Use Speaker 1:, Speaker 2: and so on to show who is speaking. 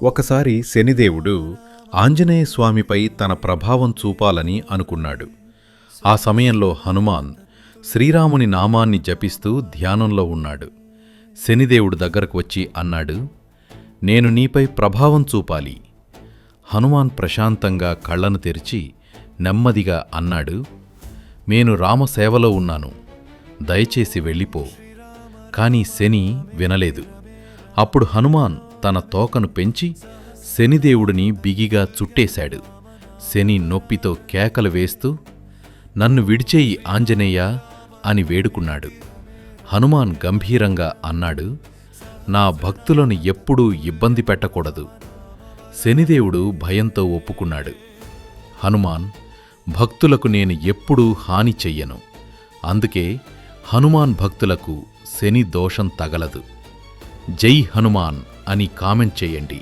Speaker 1: ఒకసారి శనిదేవుడు ఆంజనేయ స్వామిపై తన ప్రభావం చూపాలని అనుకున్నాడు. ఆ సమయంలో హనుమాన్ శ్రీరాముని నామాన్ని జపిస్తూ ధ్యానంలో ఉన్నాడు. శనిదేవుడు దగ్గరకు వచ్చి అన్నాడు, నేను నీపై ప్రభావం చూపాలి. హనుమాన్ ప్రశాంతంగా కళ్లను తెరిచి నెమ్మదిగా అన్నాడు, నేను రామసేవలో ఉన్నాను, దయచేసి వెళ్ళిపో. కాని శని వినలేదు. అప్పుడు హనుమాన్ తన తోకను పెంచి శనిదేవుడిని బిగిగా చుట్టేశాడు. శని నొప్పితో కేకలు వేస్తూ, నన్ను విడిచేయి ఆంజనేయా అని వేడుకున్నాడు. హనుమాన్ గంభీరంగా అన్నాడు, నా భక్తులను ఎప్పుడూ ఇబ్బంది పెట్టకూడదు. శనిదేవుడు భయంతో ఒప్పుకున్నాడు. హనుమాన్, భక్తులకు నేను ఎప్పుడూ హాని చెయ్యను. అందుకే హనుమాన్ భక్తులకు శని దోషం తగలదు. జై హనుమాన్ అని కామెంట్ చేయండి.